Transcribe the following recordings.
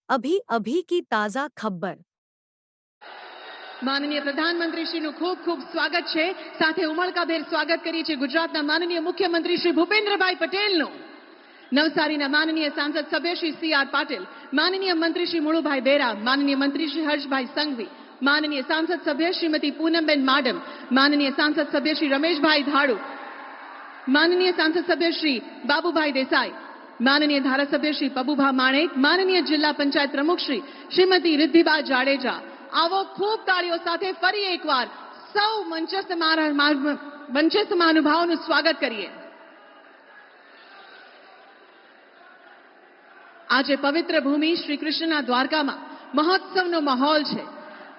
अभी अभी की ताजा खबर। माननीय प्रधानमंत्री श्री खूब खूब स्वागत है। साथ उमळकाभेर स्वागत करिए गुजरात माननीय मुख्यमंत्री श्री भूपेन्द्रभाई पटेल नवसारी माननीय सांसद सभ्य श्री CR पाटिल, माननीय मंत्री श्री मुळुभाई बेरा, माननीय मंत्री श्री हर्षभाई संघवी, माननीय सांसद सभ्य श्रीमती पूनमबेन माडम, माननीय सांसद सभ्य श्री रमेशभाई धाड़ू, माननीय सांसद सभ्य श्री बाबूभाई देसाई, माननीय धारासभ्य श्री पबुभा माणेक, माननीय जिला पंचायत प्रमुख श्री श्रीमती रिद्धिबा जाडेजा। आवो खूब ताळीओ साथे फरी एकवार सौ मंचस्थ महानुभावोનું સ્વાગત કરીએ। આજે પવિત્ર ભૂમિ શ્રી કૃષ્ણના દ્વારકામાં મહોત્સવનો માહોલ છે।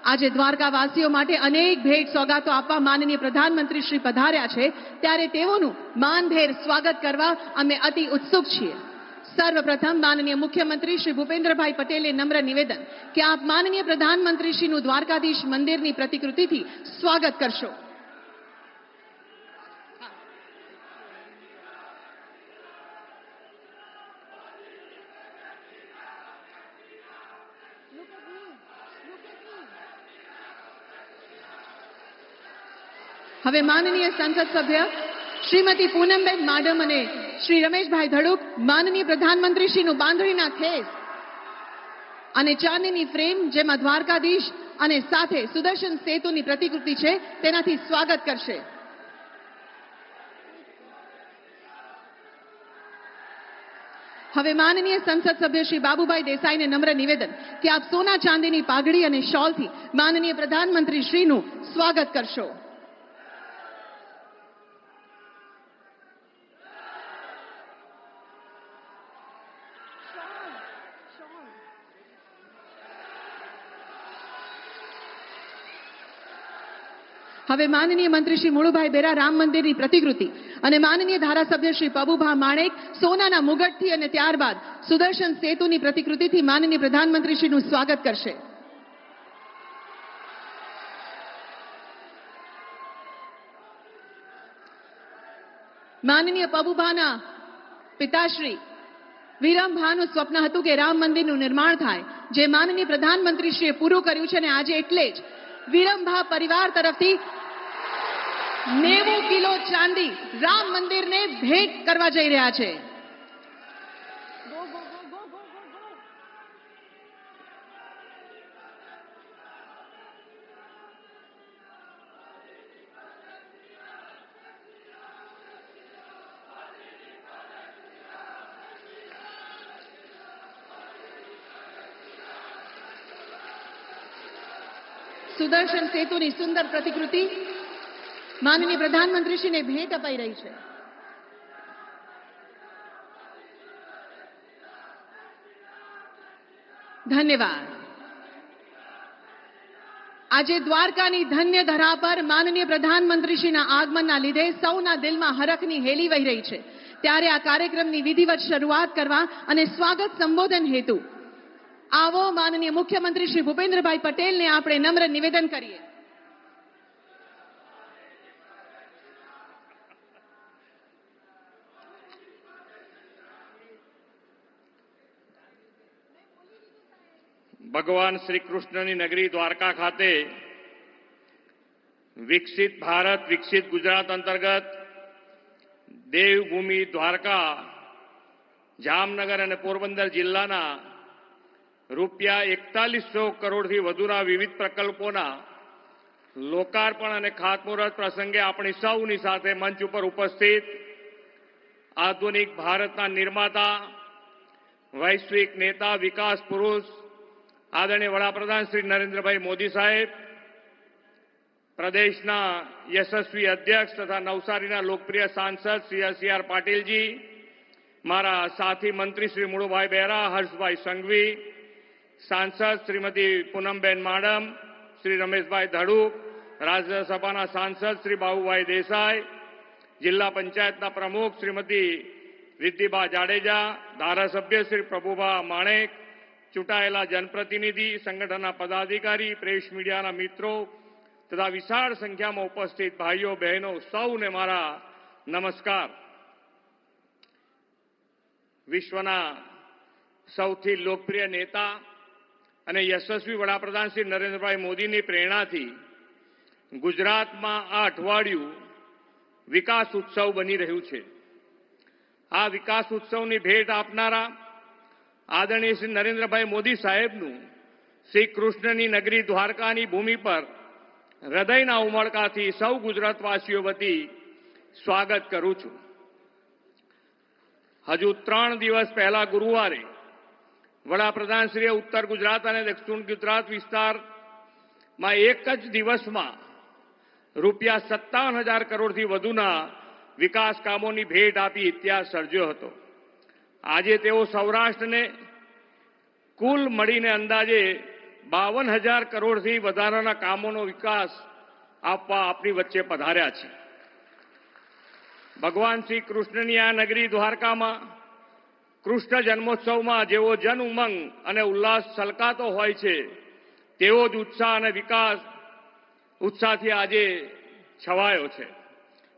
આજે દ્વારકાવાસીઓ માટે અનેક ભેટ સોગાતો આપવા માનનીય પ્રધાનમંત્રી શ્રી પધાર્યા છે, ત્યારે તેઓનું માનભેર સ્વાગત કરવા અમે અતિ ઉત્સુક છીએ। सर्वप्रथम माननीय मुख्यमंत्री श्री भूपेन्द्रभाई पटेले नम्र निवेदन कि आप माननीय प्रधानमंत्री श्रीનું द्वारकाधीश मंदिरनी प्रतिकृतिथी स्वागत करशो। હવે માનનીય સંસદ સભ્ય श्रीमती पूनमबेन माडम અને श्री रमेशभाई धड़ुक माननीय प्रधानमंत्री श्रीનું બાંધણીના ખેસ અને ચાંદીની ફ્રેમ જેમાં દ્વારકાધીશ અને સાથે સુદર્શન સેતુની પ્રતિકૃતિ છે તેનાથી સ્વાગત કરશે। હવે માનનીય સંસદ સભ્ય શ્રી બાબુભાઈ દેસાઈને નમ્ર નિવેદન કે આપ સોના ચાંદીની પાઘડી અને શોલથી માનનીય પ્રધાનમંત્રી શ્રીનું સ્વાગત કરશો। હવે માનનીય મંત્રી શ્રી મુળુભાઈ બેરા રામ મંદિરની પ્રતિકૃતિ અને માનનીય ધારાસભ્ય શ્રી પબુભા માણેક સોનાના મુગટથી અને ત્યારબાદ સુદર્શન સેતુની પ્રતિકૃતિથી માનનીય પ્રધાનમંત્રી શ્રીનું સ્વાગત કરશે। માનનીય પબુભાના પિતાશ્રી વિરમભાનું સ્વપ્ન હતું કે રામ મંદિરનું નિર્માણ થાય, જે માનનીય પ્રધાનમંત્રીશ્રીએ પૂરું કર્યું છે અને આજે એટલે જ વિરમભા પરિવાર તરફથી 90 કિલો ચાંદી રામ મંદિરને ભેટ કરવા જઈ રહ્યા છે। સુદર્શન સેતુની સુંદર પ્રતિકૃતિ માનનીય પ્રધાનમંત્રીશ્રીને ભેટ અપાઈ રહી છે। ધન્યવાદ। આજે દ્વારકાની ધન્ય ધરા પર માનનીય પ્રધાનમંત્રીશ્રીના આગમનના લીધે સૌના દિલમાં હરખની હેલી વહી રહી છે, ત્યારે આ કાર્યક્રમની વિધિવત શરૂઆત કરવા અને સ્વાગત સંબોધન હેતુ आवो माननीय मुख्यमंत्री श्री भूपेन्द्रभाई पटेल ने आपणे नम्र निवेदन करिए। भगवान श्री कृष्णनी नगरी द्वारका खाते विकसित भारत विकसित गुजरात अंतर्गत देवभूमि द्वारका जामनगर और पोरबंदर जिल्लाना રૂપિયા 4100 કરોડથી વધુના વિવિધ પ્રકલ્પોના લોકાર્પણ અને ખાતમુહૂર્ત પ્રસંગે આપણી સૌની સાથે મંચ ઉપર ઉપસ્થિત આધુનિક ભારતના નિર્માતા, વૈશ્વિક નેતા, વિકાસ પુરુષ આદરણીય વડાપ્રધાન શ્રી નરેન્દ્રભાઈ મોદી સાહેબ, પ્રદેશના યશસ્વી અધ્યક્ષ તથા નવસારીના લોકપ્રિય સાંસદ શ્રી CR પાટીલજી, મારા સાથી મંત્રી શ્રી મુળુભાઈ બેરા, હર્ષભાઈ સંઘવી, सांसद श्रीमती पूनमबेन माडम, श्री रमेशभाई धड़ुक, राज्यसभा सांसद श्री बाबूभाई देसाई, जिला पंचायत प्रमुख श्रीमती रिद्धिबा जाडेजा, धारासभ्य श्री प्रभुभा माणेक, चूंटायेला जनप्रतिनिधि, संगठन पदाधिकारी, प्रेस मीडिया मित्रों तथा विशाल संख्या में उपस्थित भाईओ बहनों सौने मारा नमस्कार। विश्वना सौथी लोकप्रिय नेता અને યશસ્વી વડાપ્રધાન શ્રી નરેન્દ્રભાઈ મોદીની પ્રેરણાથી ગુજરાતમાં આ અઠવાડિયું વિકાસ ઉત્સવ બની રહ્યું છે. આ વિકાસ ઉત્સવની ભેટ આપનારા આદરણીય શ્રી નરેન્દ્રભાઈ મોદી સાહેબનું શ્રી કૃષ્ણની નગરી દ્વારકાની ભૂમિ પર હૃદયના ઉમળકાથી સૌ ગુજરાતવાસીઓ વતી સ્વાગત કરું છું. હજુ 3 દિવસ પહેલા ગુરુવારે વડાપ્રધાનશ્રીએ ઉત્તર ગુજરાત અને દક્ષિણ ગુજરાત વિસ્તારમાં એક જ દિવસમાં રૂપિયા 57,000 કરોડથી વધુના વિકાસ કામોની ભેટ આપી ઇતિહાસ સર્જ્યો હતો. આજે તેઓ સૌરાષ્ટ્રને કુલ મળીને અંદાજે 52,000 કરોડથી વધારાના કામોનો વિકાસ આપવા આપણી વચ્ચે પધાર્યા છે. ભગવાન શ્રી કૃષ્ણની આ નગરી દ્વારકામાં કૃષ્ણ જન્મોત્સવમાં જેવો જન ઉમંગ અને ઉલ્લાસ છલકાતો હોય છે તેવો જ ઉત્સાહ અને વિકાસ ઉત્સાહથી આજે છવાયો છે.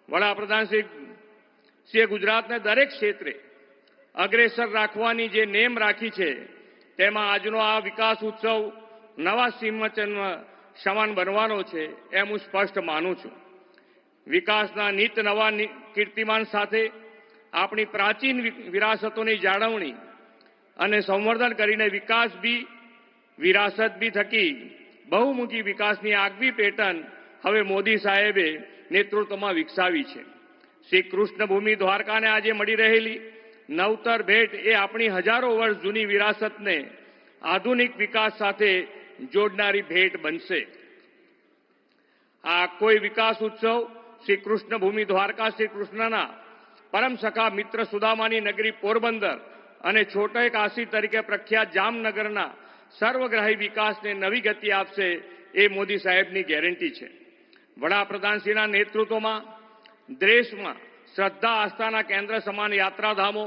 વડાપ્રધાન શ્રીએ ગુજરાતને દરેક ક્ષેત્રે અગ્રેસર રાખવાની જે નેમ રાખી છે તેમાં આજનો આ વિકાસ ઉત્સવ નવા સિંહચન સમાન બનવાનો છે એમ હું સ્પષ્ટ માનું છું. વિકાસના નિત નવા કીર્તિમાન સાથે આપણી પ્રાચીન વિરાસતોની જાળવણી અને સંવર્ધન કરીને વિરાસત બી થકી બહુમુખી વિકાસની આગવી પેટર્ન હવે મોદી સાહેબે નેતૃત્વમાં વિકસાવી છે. શ્રી કૃષ્ણ ભૂમિ દ્વારકાને આજે મળી રહેલી નવતર ભેટ એ આપણી હજારો વર્ષ જૂની વિરાસતને આધુનિક વિકાસ સાથે જોડનારી ભેટ બનશે. આ કોઈ વિકાસ ઉત્સવ શ્રી કૃષ્ણ ભૂમિ દ્વારકા શ્રી કૃષ્ણના પરમ સખા મિત્ર સુદામાની નગરી પોરબંદર અને છોટે કાશી તરીકે પ્રખ્યાત જામનગરના સર્વગ્રાહી વિકાસને નવી ગતિ આપશે એ મોદી સાહેબની ગેરંટી છે. વડાપ્રધાનશ્રીના નેતૃત્વમાં દેશમાં શ્રદ્ધા આસ્થાના કેન્દ્ર સમાન યાત્રાધામો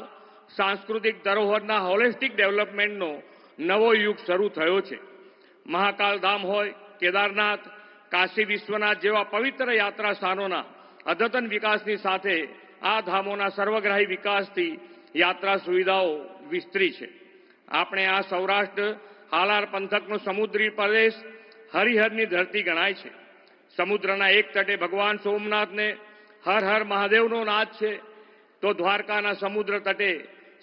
સાંસ્કૃતિક ધરોહરના હોલિસ્ટિક ડેવલપમેન્ટનો નવો યુગ શરૂ થયો છે. મહાકાલ ધામ હોય, કેદારનાથ, કાશી વિશ્વનાથ જેવા પવિત્ર યાત્રા સ્થાનોના અદ્યતન વિકાસની સાથે આ ધામોના સર્વગ્રાહી વિકાસથી યાત્રા સુવિધાઓ વિસ્તરી છે. આપણે આ સૌરાષ્ટ્ર હાલાર પંથકનો સમુદ્રી પ્રદેશ હરિહરની ધરતી ગણાય છે. સમુદ્રના એક તટે ભગવાન સોમનાથને હર હર મહાદેવનો નાદ છે તો દ્વારકાના સમુદ્ર તટે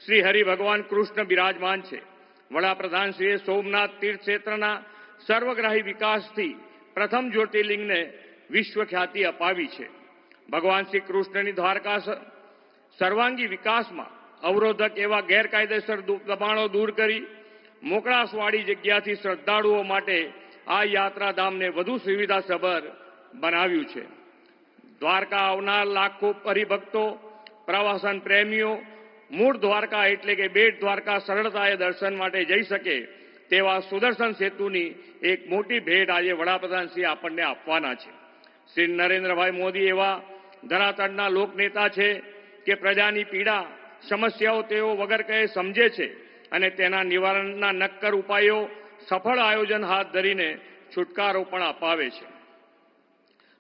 શ્રી હરિ ભગવાન કૃષ્ણ બિરાજમાન છે. વડાપ્રધાનશ્રીએ સોમનાથ તીર્થ ક્ષેત્રના સર્વગ્રાહી વિકાસથી પ્રથમ જ્યોતિર્લિંગને વિશ્વ ખ્યાતિ અપાવી છે. ભગવાન શ્રી કૃષ્ણની દ્વારકા સર્વાંગી વિકાસમાં અવરોધક એવા ગેરકાયદેસર દબાણો દૂર કરી મોકળાશવાળી જગ્યાથી શ્રદ્ધાળુઓ માટે આ યાત્રાધામને વધુ સુવિધાસભર બનાવ્યું છે. દ્વારકા આવનાર લાખો હરિભક્તો, પ્રવાસન પ્રેમીઓ મૂળ દ્વારકા એટલે કે બેટ દ્વારકા સરળતાએ દર્શન માટે જઈ શકે તેવા સુદર્શન સેતુની એક મોટી ભેટ આજે વડાપ્રધાનશ્રી આપણને આપવાના છે. શ્રી નરેન્દ્રભાઈ મોદી એવા ધરાતળના લોકનેતા છે કે પ્રજાની પીડા સમસ્યાઓ તેઓ વગર કહે સમજે છે અને તેના નિવારણના નક્કર ઉપાયો સફળ આયોજન હાથ ધરીને છુટકારો પણ અપાવે છે.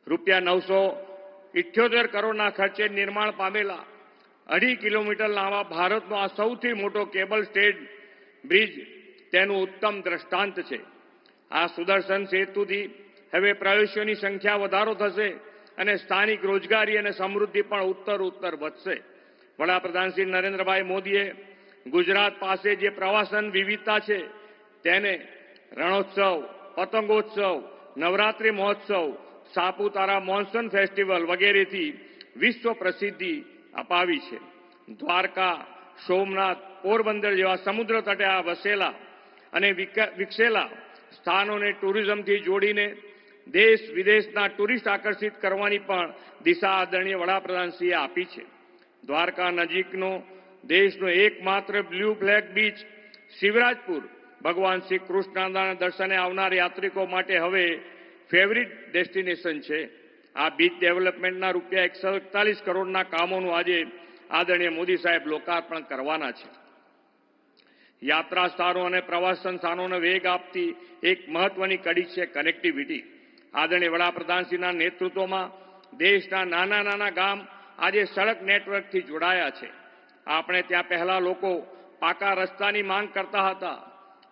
રૂપિયા 978 કરોડના ખર્ચે નિર્માણ પામેલા 2.5 કિલોમીટર લાંબા ભારતનો આ સૌથી મોટો કેબલ સ્ટેડ બ્રિજ તેનું ઉત્તમ દ્રષ્ટાંત છે. આ સુદર્શન સેતુથી હવે પ્રવેશોની સંખ્યા વધારો થશે અને સ્થાનિક રોજગારી અને સમૃદ્ધિ પણ ઉત્તર વધશે. વડાપ્રધાન શ્રી નરેન્દ્રભાઈ મોદીએ ગુજરાત પાસે જે પ્રવાસન વિવિધતા છે તેને રણોત્સવ, પતંગોત્સવ, નવરાત્રિ મહોત્સવ, સાપુતારા મોન્સૂન ફેસ્ટિવલ વગેરેથી વિશ્વ પ્રસિદ્ધિ અપાવી છે. દ્વારકા, સોમનાથ, પોરબંદર જેવા સમુદ્ર તટે આ વસેલા અને વિકસેલા સ્થાનોને ટુરિઝમથી જોડીને દેશ વિદેશના ટુરિસ્ટ આકર્ષિત કરવાની પણ દિશા આદરણીય વડાપ્રધાનશ્રીએ આપી છે. દ્વારકા નજીકનો દેશનો એકમાત્ર બ્લુ ફ્લેગ બીચ શિવરાજપુર ભગવાન શ્રી કૃષ્ણના દર્શને આવનાર યાત્રિકો માટે હવે ફેવરિટ ડેસ્ટિનેશન છે. આ બીચ ડેવલપમેન્ટના રૂપિયા 141 કરોડના કામોનું આજે આદરણીય મોદી સાહેબ લોકાર્પણ કરવાના છે. યાત્રા સ્થાનો અને પ્રવાસન સ્થાનોને વેગ આપતી એક મહત્વની કડી છે કનેક્ટિવિટી. આદરણીય વડાપ્રધાનશ્રીના નેતૃત્વમાં દેશના નાના નાના ગામ આજે સડક નેટવર્કથી જોડાયા છે. આપણે ત્યાં પહેલા લોકો પાકા રસ્તાની માંગ કરતા હતા.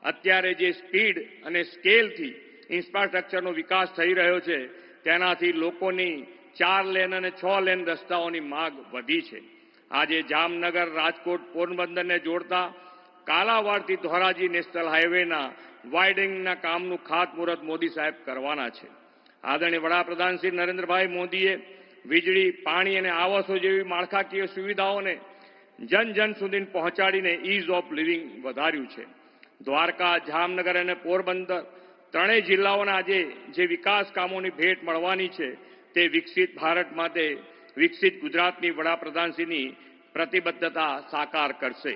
અત્યારે જે સ્પીડ અને સ્કેલથી ઇન્ફ્રાસ્ટ્રક્ચરનો વિકાસ થઈ રહ્યો છે તેનાથી લોકોની 4 લેન અને 6 લેન રસ્તાઓની માંગ વધી છે. આજે જામનગર, રાજકોટ, પોરબંદરને જોડતા કાલાવાડથી ધોરાજી નેશનલ હાઈવેના વાઇડનિંગના કામનું ખાતમુહૂર્ત મોદી સાહેબ કરવાના છે. આદરણીય વડાપ્રધાન શ્રી નરેન્દ્રભાઈ મોદીએ વીજળી, પાણી અને આવાસો જેવી માળખાકીય સુવિધાઓને જન જન સુધી પહોંચાડીને ઇઝ ઓફ લિવિંગ વધાર્યું છે. દ્વારકા, જામનગર અને પોરબંદર ત્રણેય જિલ્લાઓના આજે જે વિકાસ કામોની ભેટ મળવાની છે તે વિકસિત ભારત માટે વિકસિત ગુજરાતની વડાપ્રધાનશ્રીની પ્રતિબદ્ધતા સાકાર કરશે.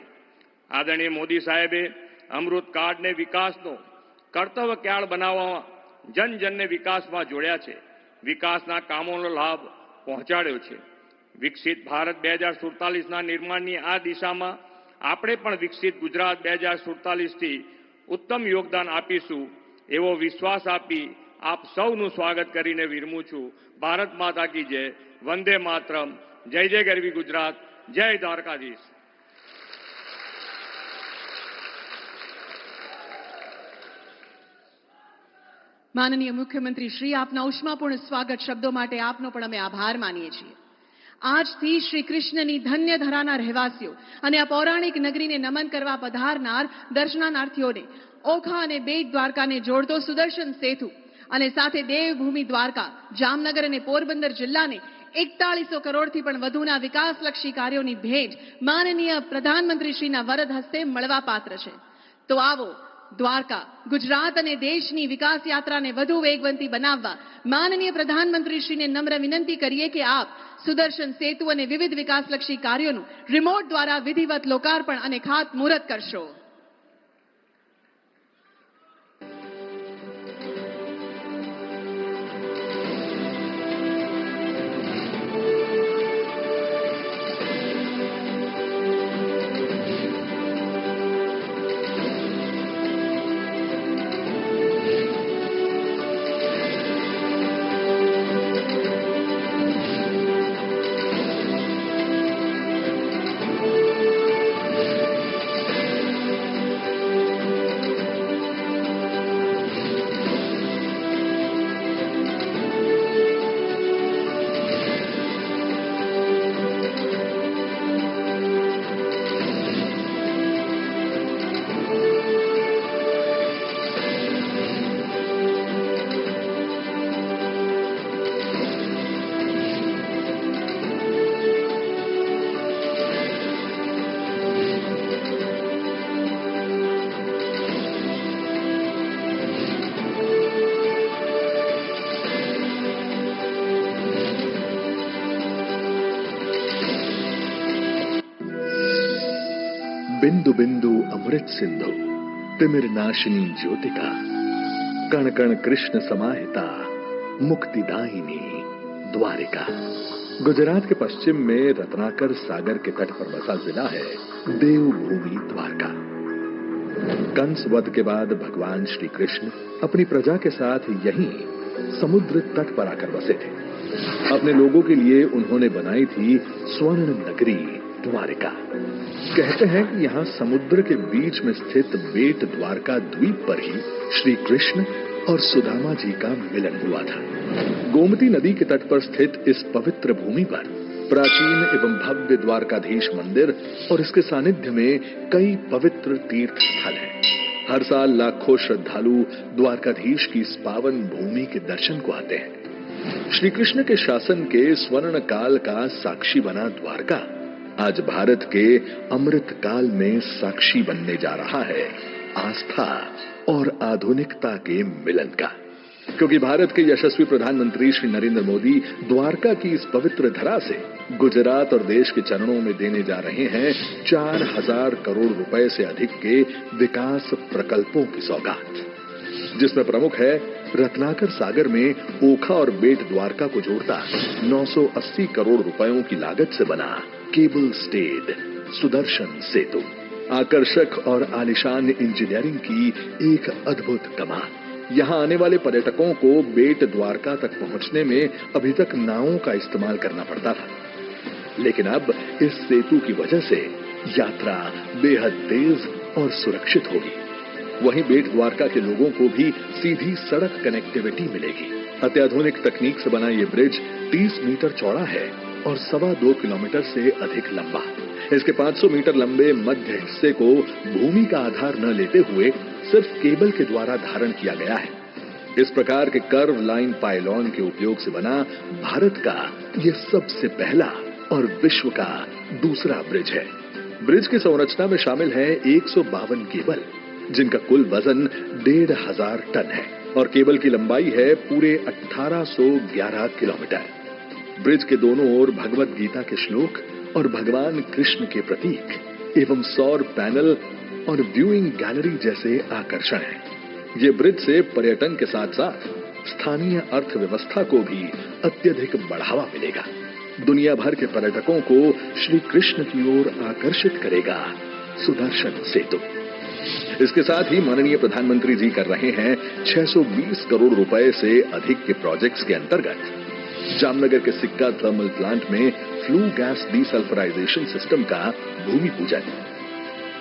આદરણીય મોદી સાહેબે અમૃતકાળને વિકાસનો કર્તવ્યકાળ બનાવવામાં જન જનને વિકાસમાં જોડ્યા છે. વિકાસના કામોનો લાભ પહોંચાડ્યો છે. વિકસિત ભારત 2047ના નિર્માણની આ દિશામાં આપણે પણ વિકસિત ગુજરાત 2047થી ઉત્તમ યોગદાન આપીશું એવો વિશ્વાસ આપી આપ સૌનું સ્વાગત કરીને વિરમું છું. ભારત માતા કી જય, વંદે માતરમ, જય જય ગરવી ગુજરાત, જય દ્વારકાધીશ. માનનીય મુખ્યમંત્રી શ્રી, આપના ઉષ્માપૂર્ણ સ્વાગત શબ્દો માટે આપનો પણ અમે આભાર માનીએ છીએ. આજથી શ્રી કૃષ્ણની ધન્ય ધરાના રહેવાસીઓ અને આ પૌરાણિક નગરીને નમન કરવા પધારનાર દર્શનાર્થીઓને ઓખા અને બેટ દ્વારકાને જોડતો સુદર્શન સેતુ અને સાથે દેવભૂમિ દ્વારકા, જામનગર અને પોરબંદર જિલ્લાને 4100 કરોડથી પણ વધુના વિકાસલક્ષી કાર્યોની ભેટ માનનીય પ્રધાનમંત્રીશ્રીના વરદ હસ્તે મળવાપાત્ર છે. તો આવો દ્વારકા, ગુજરાત અને દેશની વિકાસ યાત્રાને વધુ વેગવંતી બનાવવા માનનીય પ્રધાનમંત્રીશ્રીને નમ્ર વિનંતી કરીએ કે આપ સુદર્શન સેતુ અને વિવિધ વિકાસલક્ષી કાર્યોનું રિમોટ દ્વારા વિધિવત લોકાર્પણ અને ખાતમુહૂર્ત કરશો. बिंदु बिंदु अमृत सिंधु तिमिर नाशिनी ज्योतिका कण कण कृष्ण समाहिता मुक्तिदायिनी द्वारिका। गुजरात के पश्चिम में रत्नाकर सागर के तट पर बसा जिला है देवभूमि द्वारका। कंस वध के बाद भगवान श्री कृष्ण अपनी प्रजा के साथ यहीं समुद्र तट पर आकर बसे थे। अपने लोगों के लिए उन्होंने बनाई थी स्वर्ण नगरी द्वारिका। कहते हैं कि यहाँ समुद्र के बीच में स्थित बेट द्वारका द्वीप पर ही श्री कृष्ण और सुदामा जी का मिलन हुआ था। गोमती नदी के तट पर स्थित इस पवित्र भूमि पर प्राचीन एवं भव्य द्वारकाधीश मंदिर और इसके सानिध्य में कई पवित्र तीर्थ स्थल हैं। हर साल लाखों श्रद्धालु द्वारकाधीश की इस पावन भूमि के दर्शन को आते हैं। श्री कृष्ण के शासन के स्वर्ण काल का साक्षी बना द्वारका आज भारत के अमृत काल में साक्षी बनने जा रहा है आस्था और आधुनिकता के मिलन का। क्योंकि भारत के यशस्वी प्रधानमंत्री श्री नरेंद्र मोदी द्वारका की इस पवित्र धरा से गुजरात और देश के चरणों में देने जा रहे हैं 4000 करोड़ रुपए से अधिक के विकास प्रकल्पों की सौगात, जिसमें प्रमुख है रत्नाकर सागर में ओखा और बेट द्वारका को जोड़ता 980 करोड़ रुपयों की लागत से बना केबल स्टेड सुदर्शन सेतु। आकर्षक और आलिशान इंजीनियरिंग की एक अद्भुत कमाल। यहाँ आने वाले पर्यटकों को बेट द्वारका तक पहुंचने में अभी तक नावों का इस्तेमाल करना पड़ता था, लेकिन अब इस सेतु की वजह से यात्रा बेहद तेज और सुरक्षित होगी। वहीं बेट द्वारका के लोगों को भी सीधी सड़क कनेक्टिविटी मिलेगी। अत्याधुनिक तकनीक से बना ये ब्रिज 30 मीटर चौड़ा है और 2.25 किलोमीटर से अधिक लंबा। इसके 500 मीटर लंबे मध्य हिस्से को भूमि का आधार न लेते हुए सिर्फ केबल के द्वारा धारण किया गया है। इस प्रकार के कर्व लाइन पाइलॉन के उपयोग से बना भारत का यह सबसे पहला और विश्व का दूसरा ब्रिज है। ब्रिज की संरचना में शामिल है 152 केबल, जिनका कुल वजन 1,500 टन है और केबल की लंबाई है पूरे 1811 किलोमीटर। ब्रिज के दोनों ओर भगवत गीता के श्लोक और भगवान कृष्ण के प्रतीक एवं सौर पैनल और व्यूइंग गैलरी जैसे आकर्षण हैं। ये ब्रिज से पर्यटन के साथ साथ स्थानीय अर्थव्यवस्था को भी अत्यधिक बढ़ावा मिलेगा। दुनिया भर के पर्यटकों को श्री कृष्ण की ओर आकर्षित करेगा सुदर्शन सेतु। इसके साथ ही माननीय प्रधानमंत्री जी कर रहे हैं 620 करोड़ रुपए से अधिक के प्रोजेक्ट्स के अंतर्गत जामनगर के सिक्का थर्मल प्लांट में फ्लू गैस डीसल्फराइजेशन सिस्टम का भूमि पूजन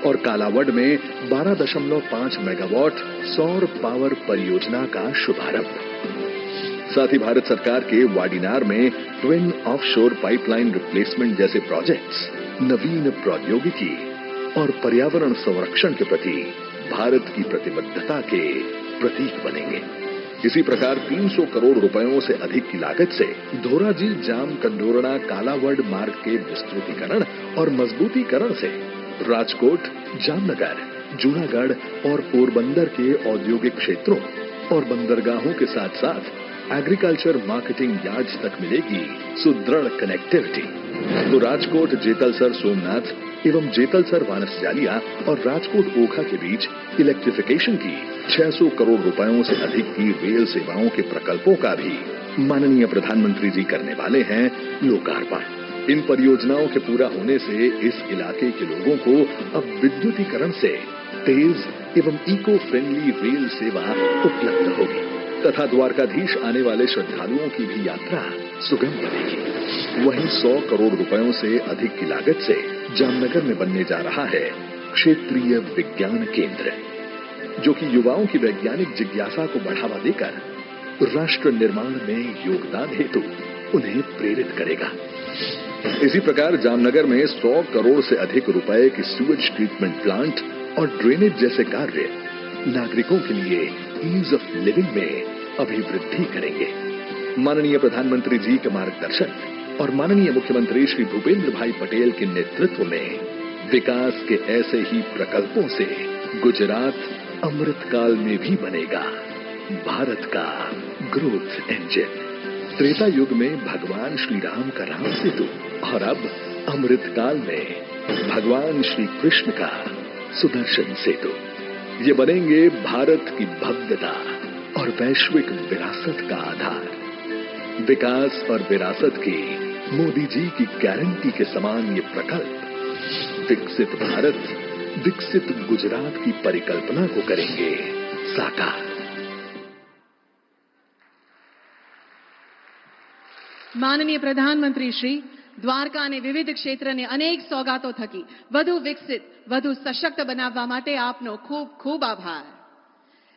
और कालावड में 12.5 मेगावाट सौर पावर परियोजना का शुभारंभ। साथ ही भारत सरकार के वाडीनार में ट्विन ऑफशोर पाइपलाइन रिप्लेसमेंट जैसे प्रोजेक्ट्स नवीन प्रौद्योगिकी और पर्यावरण संरक्षण के प्रति भारत की प्रतिबद्धता के प्रतीक बनेंगे। इसी प्रकार 300 करोड़ रुपयों से अधिक की लागत से धोराजी जाम कंडोरणा कालावड मार्ग के विस्तृतीकरण और मजबूतीकरण से राजकोट, जामनगर, जूनागढ़ और पोरबंदर के औद्योगिक क्षेत्रों और बंदरगाहों के साथ साथ एग्रीकल्चर मार्केटिंग यार्ड्स तक मिलेगी सुदृढ़ कनेक्टिविटी। तो राजकोट जेतलसर सोमनाथ एवं जेतलसर वानसजालिया और राजकोट ओखा के बीच इलेक्ट्रिफिकेशन की 600 करोड़ रुपयों से अधिक की रेल सेवाओं के प्रकल्पों का भी माननीय प्रधानमंत्री जी करने वाले हैं लोकार्पण। इन परियोजनाओं के पूरा होने से इस इलाके के लोगों को अब विद्युतीकरण से तेज एवं इको फ्रेंडली रेल सेवा उपलब्ध होगी तथा द्वारकाधीश आने वाले श्रद्धालुओं की भी यात्रा सुगम बनेगी। वहीं 100 करोड़ रुपयों से अधिक की लागत से जामनगर में बनने जा रहा है क्षेत्रीय विज्ञान केंद्र, जो कि युवाओं की वैज्ञानिक जिज्ञासा को बढ़ावा देकर राष्ट्र निर्माण में योगदान हेतु उन्हें प्रेरित करेगा। इसी प्रकार जामनगर में 100 करोड़ से अधिक रुपए की सीवेज ट्रीटमेंट प्लांट और ड्रेनेज जैसे कार्य नागरिकों के लिए ईज ऑफ लिविंग में अभिवृद्धि करेंगे। माननीय प्रधानमंत्री जी के मार्गदर्शन और माननीय मुख्यमंत्री श्री भूपेंद्र भाई पटेल के नेतृत्व में विकास के ऐसे ही प्रकल्पों से गुजरात अमृतकाल में भी बनेगा भारत का ग्रोथ इंजन। त्रेता युग में भगवान श्री राम का राम सेतु और अब अमृतकाल में भगवान श्री कृष्ण का सुदर्शन सेतु, ये बनेंगे भारत की भव्यता और वैश्विक विरासत का आधार। विकास और विरासत की मोदी जी की गारंटी के समान ये प्रकल्प विकसित भारत, विकसित गुजरात की परिकल्पना को करेंगे साकार। માનનીય પ્રધાનમંત્રી શ્રી દ્વારકા અને વિવિધ ક્ષેત્રને અનેક સોગાતો થકી વધુ વિકસિત, વધુ સશક્ત બનાવવા માટે આપનો ખૂબ ખૂબ આભાર।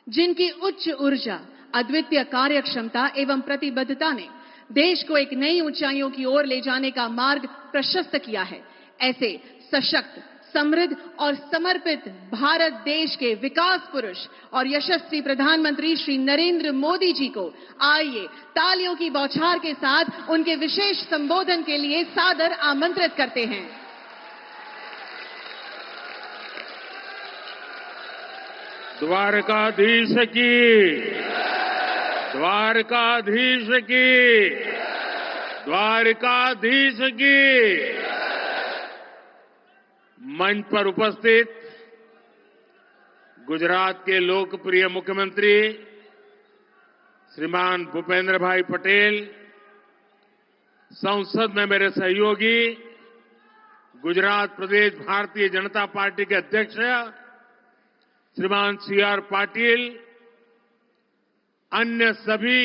जिनकी उच्च ऊर्जा, अद्वितीय कार्यक्षमता एवं प्रतिबद्धता ने देश को एक नई ऊंचाइयों की ओर ले जाने का मार्ग प्रशस्त किया है, ऐसे सशक्त, समृद्ध और समर्पित भारत देश के विकास पुरुष और यशस्वी प्रधानमंत्री श्री नरेंद्र मोदी जी को आइए तालियों की बौछार के साथ उनके विशेष संबोधन के लिए सादर आमंत्रित करते हैं। द्वारकाधीश की, द्वारकाधीश की, द्वारकाधीश की। मंच पर उपस्थित गुजरात के लोकप्रिय मुख्यमंत्री श्रीमान भूपेंद्र भाई पटेल, संसद में मेरे सहयोगी गुजरात प्रदेश भारतीय जनता पार्टी के अध्यक्ष श्रीमान CR पाटिल, अन्य सभी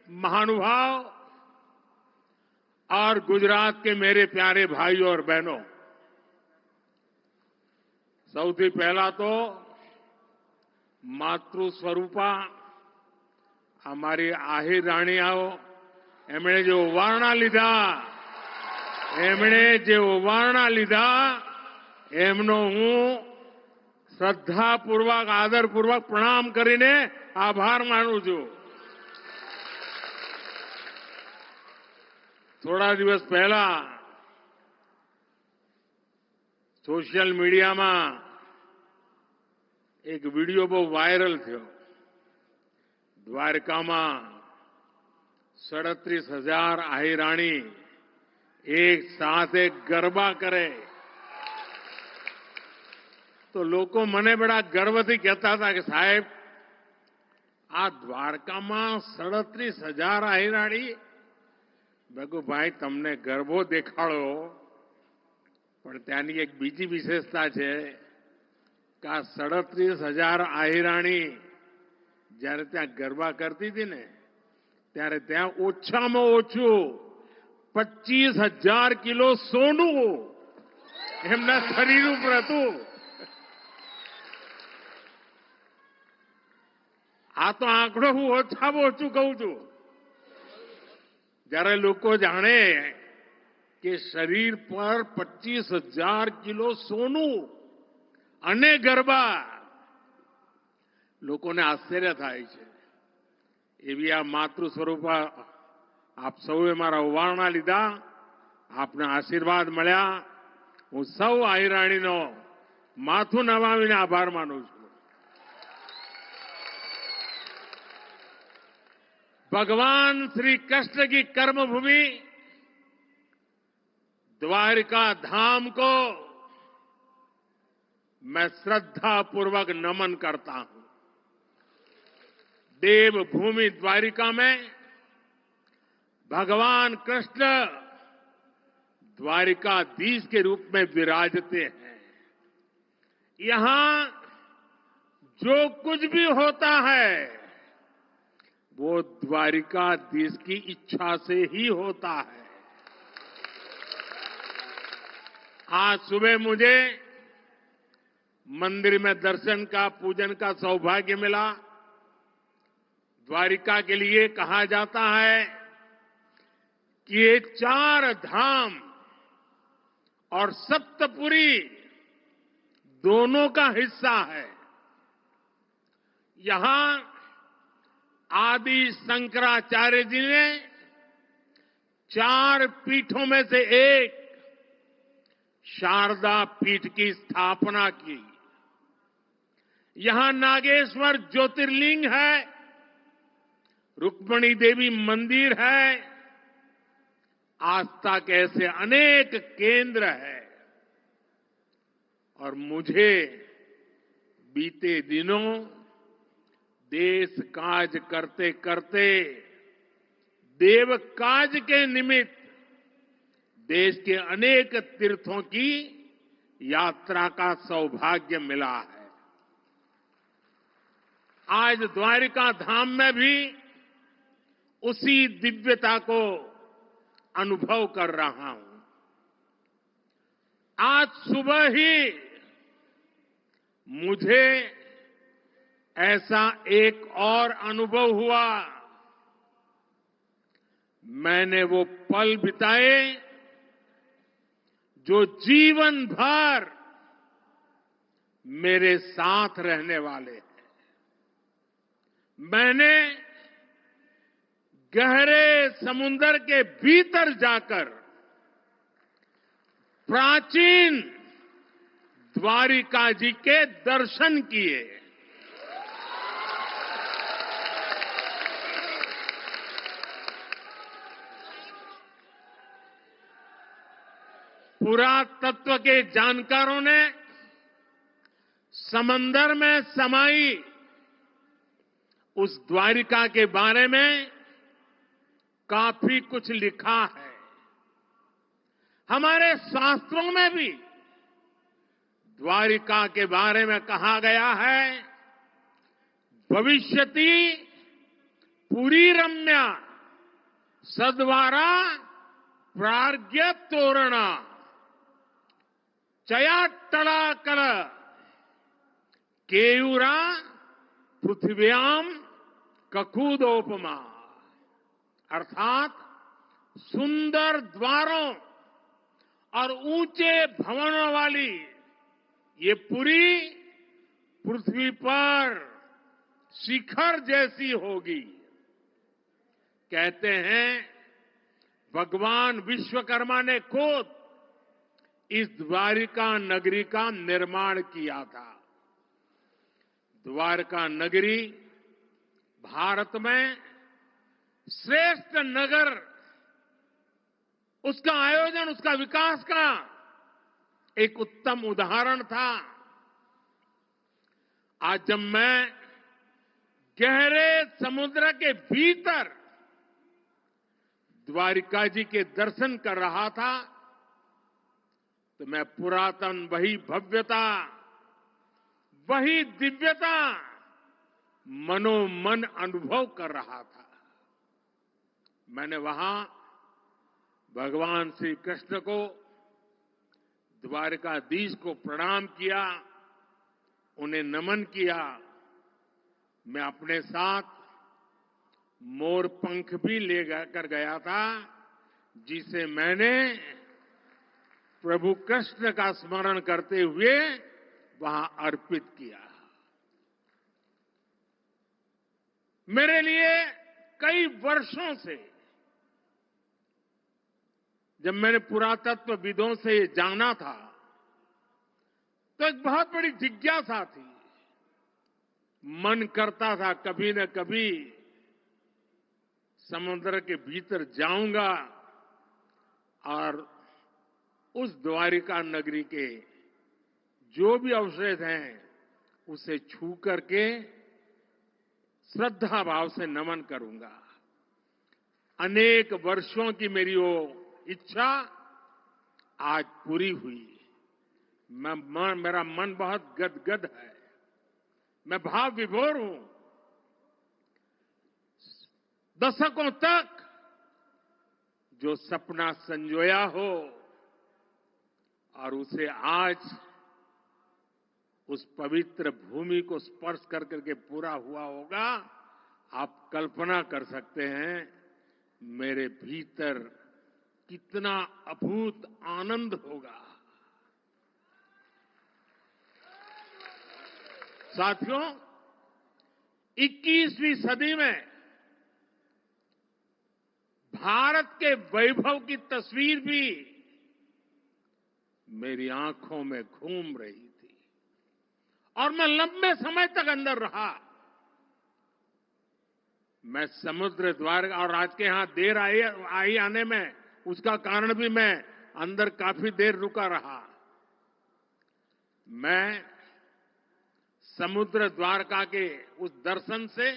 महानुभाव और गुजरात के मेरे प्यारे भाइयों और बहनों, સૌથી પહેલા તો માતૃ સ્વરૂપા અમારી આહિર રાણીઓ એમણે જે ઓવારણા લીધા એમનો હું શ્રદ્ધાપૂર્વક આદરપૂર્વક પ્રણામ કરીને આભાર માનું છું. થોડા દિવસ પહેલા સોશિયલ મીડિયામાં એક વિડીયો બહુ વાયરલ થયો. દ્વારકામાં 37,000 આહિરાણી એક સાથે ગરબા કરે તો લોકો મને બડા ગર્વથી કહેતા હતા કે સાહેબ આ દ્વારકામાં 37,000 આહિરાણી. મેં કહ્યું ભાઈ તમને ગરબો દેખાડો પણ ત્યાંની એક બીજી વિશેષતા છે કે આ 37,000 આહિરાણી જ્યારે ત્યાં ગરબા કરતી હતી ને ત્યારે ત્યાં ઓછામાં ઓછું 25,000 કિલો સોનું એમના શરીર ઉપર હતું. આ તો આંકડો હું ઓછામાં ઓછું કહું છું. જ્યારે લોકો જાણે કે શરીર પર 25,000 કિલો સોનું અને ગરબા લોકોને આશ્ચર્ય થાય છે. એવી આ માતૃ સ્વરૂપા આપ સૌએ મારા ઓવારણા લીધા, આપના આશીર્વાદ મળ્યા. હું સૌ આહિરાણીનો માથું નમાવીને આભાર માનું છું. भगवान श्री कृष्ण की कर्मभूमि द्वारिका धाम को मैं श्रद्धापूर्वक नमन करता हूं. देवभूमि द्वारिका में भगवान कृष्ण द्वारिकाधीश के रूप में विराजते हैं. यहां जो कुछ भी होता है वो द्वारिकाधीश की इच्छा से ही होता है. आज सुबह मुझे मंदिर में दर्शन का पूजन का सौभाग्य मिला. द्वारिका के लिए कहा जाता है कि ये 4 धाम और सप्तपुरी दोनों का हिस्सा है. यहां आदि शंकराचार्य जी ने 4 पीठों में से एक शारदा पीठ की स्थापना की. यहां नागेश्वर ज्योतिर्लिंग है, रुक्मिणी देवी मंदिर है, आस्था के ऐसे अनेक केंद्र है. और मुझे बीते दिनों देश काज करते करते देव काज के निमित्त देश के अनेक तीर्थों की यात्रा का सौभाग्य मिला है. आज द्वारिका धाम में भी उसी दिव्यता को अनुभव कर रहा हूं. आज सुबह ही मुझे ऐसा एक और अनुभव हुआ. मैंने वो पल बिताए जो जीवन भर मेरे साथ रहने वाले हैं. मैंने गहरे समुद्र के भीतर जाकर प्राचीन द्वारिका जी के दर्शन किए. पुरातत्व के जानकारों ने समंदर में समाई उस द्वारिका के बारे में काफी कुछ लिखा है. हमारे शास्त्रों में भी द्वारिका के बारे में कहा गया है, भविष्यति पुरी रम्या सद्वारा प्राज्ञ तोरणा चयाट्टलाकल केयूरा पृथिव्याम ककूदोपमा, अर्थात सुंदर द्वारों और ऊंचे भवनों वाली ये पुरी पृथ्वी पर शिखर जैसी होगी। कहते हैं भगवान विश्वकर्मा ने खुद इस द्वारिका नगरी का निर्माण किया था। द्वारका नगरी भारत में श्रेष्ठ नगर, उसका आयोजन, उसका विकास का एक उत्तम उदाहरण था। आज जब मैं गहरे समुद्र के भीतर द्वारिका जी के दर्शन कर रहा था तो मैं पुरातन वही भव्यता, वही दिव्यता मनोमन अनुभव कर रहा था। मैंने वहां भगवान श्री कृष्ण को, द्वारकाधीश को प्रणाम किया, उन्हें नमन किया। मैं अपने साथ मोर पंख भी ले कर गया था, जिसे मैंने प्रभु कृष्ण का स्मरण करते हुए वहां अर्पित किया। मेरे लिए कई वर्षों से, जब मैंने पुरातत्वविदों से ये जाना था तो एक बहुत बड़ी जिज्ञासा थी। मन करता था कभी न कभी समुद्र के भीतर जाऊंगा और उस द्वारिका नगरी के जो भी अवशेष हैं उसे छू करके श्रद्धा भाव से नमन करूंगा। अनेक वर्षों की मेरी वो इच्छा आज पूरी हुई। मेरा मन बहुत गदगद है, मैं भाव विभोर हूं। दशकों तक जो सपना संजोया हो और उसे आज उस पवित्र भूमि को स्पर्श कर करके पूरा हुआ होगा, आप कल्पना कर सकते हैं मेरे भीतर कितना अभूत आनंद होगा। साथियों, 21वीं सदी में भारत के वैभव की तस्वीर भी मेरी आंखों में घूम रही थी और मैं लंबे समय तक अंदर रहा। मैं समुद्र द्वार और आज के यहां देर आई आने में उसका कारण भी मैं अंदर काफी देर रुका रहा। मैं समुद्र द्वारका के उस दर्शन से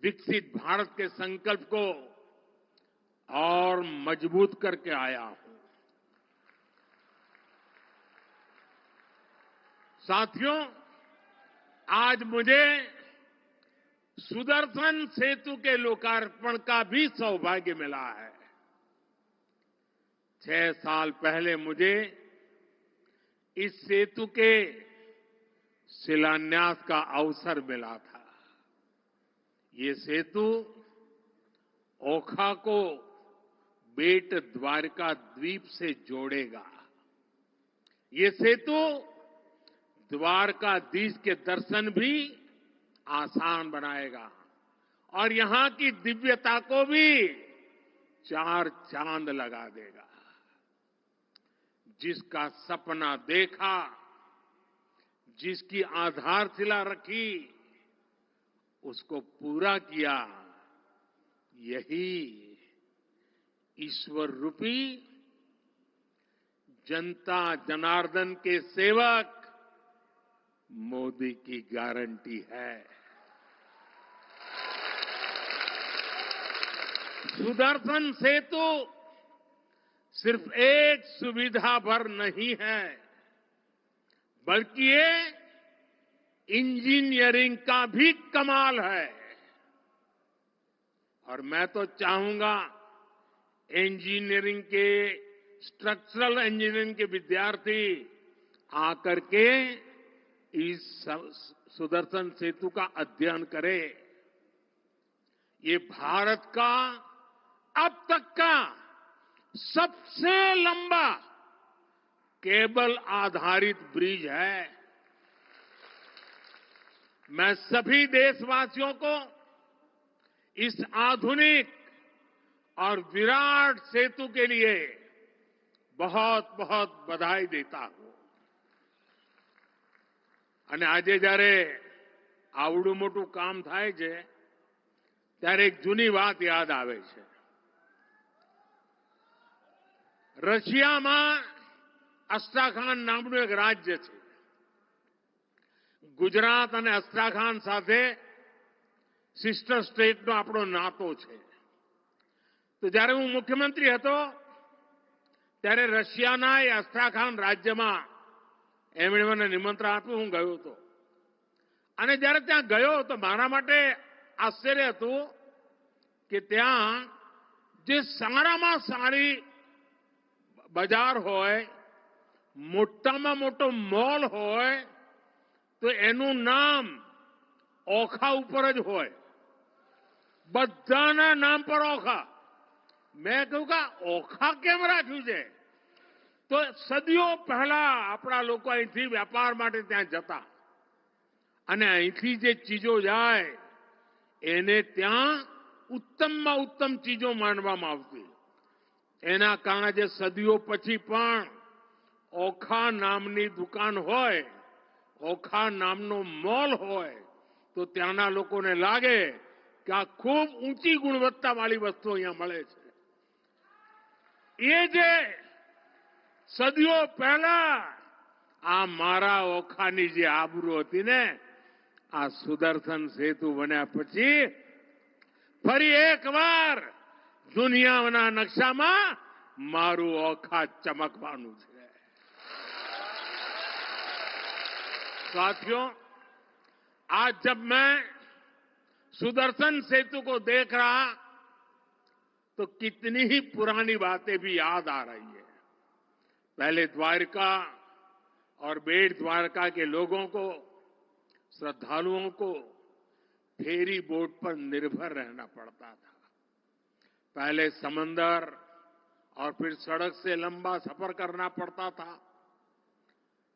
विकसित भारत के संकल्प को और मजबूत करके आया हूं। साथियों, आज मुझे सुदर्शन सेतु के लोकार्पण का भी सौभाग्य मिला है। 6 साल पहले मुझे इस सेतु के शिलान्यास का अवसर मिला था। ये सेतु ओखा को बेट द्वारका द्वीप से जोड़ेगा। ये सेतु द्वारकाधीश के दर्शन भी आसान बनाएगा और यहां की दिव्यता को भी 4 चांद लगा देगा। जिसका सपना देखा, जिसकी आधारशिला रखी, उसको पूरा किया, यही ईश्वर रूपी जनता जनार्दन के सेवक मोदी की गारंटी है। सुदर्शन सेतु सिर्फ एक सुविधा भर नहीं है, बल्कि ये इंजीनियरिंग का भी कमाल है। और मैं तो चाहूंगा इंजीनियरिंग के, स्ट्रक्चरल इंजीनियरिंग के विद्यार्थी आकर के इस सुदर्शन सेतु का अध्ययन करें। ये भारत का अब तक का सबसे लंबा केबल आधारित ब्रिज है। मैं सभी देशवासियों को इस आधुनिक और विराट सेतु के लिए बहुत बहुत बधाई देता हूं। અને આજે જ્યારે આવડું મોટું કામ થાય છે ત્યારે એક જૂની વાત યાદ આવે છે। રશિયામાં અસ્ટ્રાખાન નામનું એક રાજ્ય છે। ગુજરાત અને અસ્ટ્રાખાન સાથે સિસ્ટર સ્ટેટનો આપણો નાતો છે। તો જ્યારે હું મુખ્યમંત્રી હતો ત્યારે રશિયાના એ અસ્ટ્રાખાન રાજ્યમાં એમણે મને નિમંત્રણ આપ્યું, હું ગયો હતો। અને જ્યારે ત્યાં ગયો તો મારા માટે આશ્ચર્ય હતું કે ત્યાં જે સારામાં સારી બજાર હોય, મોટામાં મોટો મોલ હોય તો એનું નામ ઓખા ઉપર જ હોય। બધાના નામ પર ઓખા। મેં કહ્યું કે ઓખા કેમ રાખ્યું છે? તો સદીઓ પહેલા આપણા લોકો અહીંથી વેપાર માટે ત્યાં જતા અને અહીંથી જે ચીજો જાય એને ત્યાં ઉત્તમમાં ઉત્તમ ચીજો માનવામાં આવતી। એના કારણે જે સદીઓ પછી પણ ઓખા નામની દુકાન હોય, ઓખા નામનો મોલ હોય તો ત્યાંના લોકોને લાગે કે આ ખૂબ ઊંચી ગુણવત્તાવાળી વસ્તુ અહીંયા મળે છે। એ જે સદીઓ પહેલા આ મારા ઓખાની જે આબરૂ હતી ને, આ સુદર્શન સેતુ બન્યા પછી ફરી એકવાર દુનિયાના નકશામાં મારું ઓખા ચમકવાનું છે। साथियों, आज जब मैं सुदर्शन सेतु को देख रहा तो कितनी ही पुरानी बातें भी याद आ रही है। पहले द्वारका और बेट द्वारका के लोगों को, श्रद्धालुओं को फेरी बोट पर निर्भर रहना पड़ता था। पहले समंदर और फिर सड़क से लंबा सफर करना पड़ता था।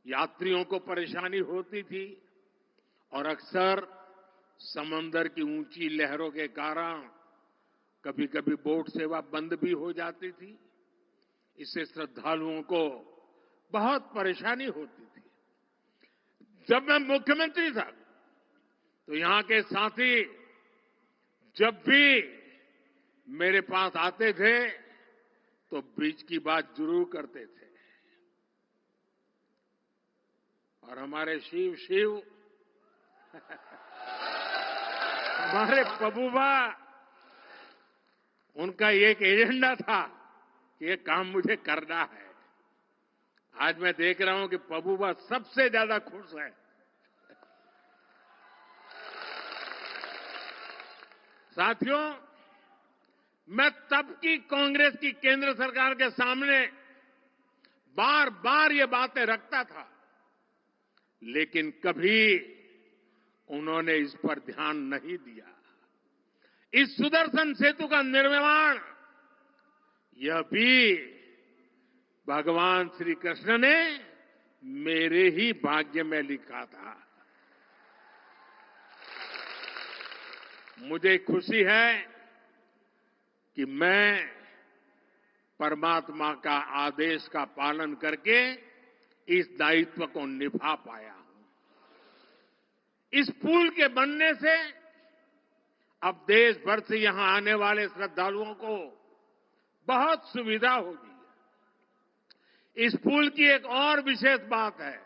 यात्रियों को परेशानी होती थी और अक्सर समंदर की ऊंची लहरों के कारण कभी कभी बोट सेवा बंद भी हो जाती थी। इससे श्रद्धालुओं को बहुत परेशानी होती थी। जब मैं मुख्यमंत्री था तो यहां के साथी जब भी मेरे पास आते थे तो ब्रिज की बात जरूर करते थे। और हमारे शिव हमारे पबूबा, उनका एक एजेंडा था कि ये काम मुझे करना है। आज मैं देख रहा हूं कि पबूबा सबसे ज्यादा खुश है। साथियों, मैं तब की कांग्रेस की केंद्र सरकार के सामने बार बार ये बातें रखता था, लेकिन कभी उन्होंने इस पर ध्यान नहीं दिया। इस सुदर्शन सेतु का निर्माण यह भी भगवान श्री कृष्ण ने मेरे ही भाग्य में लिखा था। मुझे खुशी है कि मैं परमात्मा का आदेश का पालन करके इस दायित्व को निभा पाया हूं। इस पुल के बनने से अब देश भर से यहां आने वाले श्रद्धालुओं को बहुत सुविधा होगी। इस पुल की एक और विशेष बात है,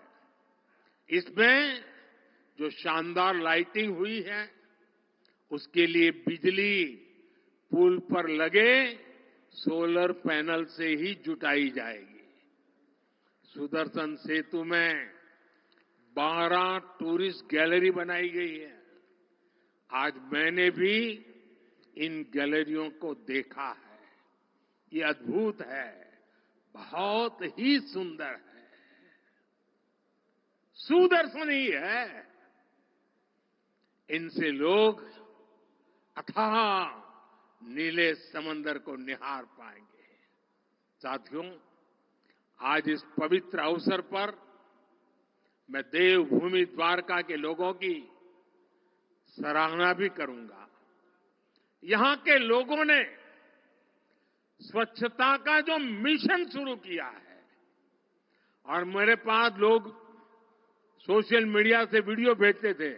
इसमें जो शानदार लाइटिंग हुई है उसके लिए बिजली पुल पर लगे सोलर पैनल से ही जुटाई जाएगी। सुदर्शन सेतु में 12 टूरिस्ट गैलरी बनाई गई है। आज मैंने भी इन गैलरियों को देखा है। ये अद्भुत है, बहुत ही सुंदर है। सुदर्शन ही है। इनसे लोग अथाह नीले समंदर को निहार पाएंगे। साथियों, आज इस पवित्र अवसर पर मैं देवभूमि द्वारका के लोगों की सराहना भी करूंगा। यहां के लोगों ने स्वच्छता का जो मिशन शुरू किया है, और मेरे पास लोग सोशल मीडिया से वीडियो भेजते थे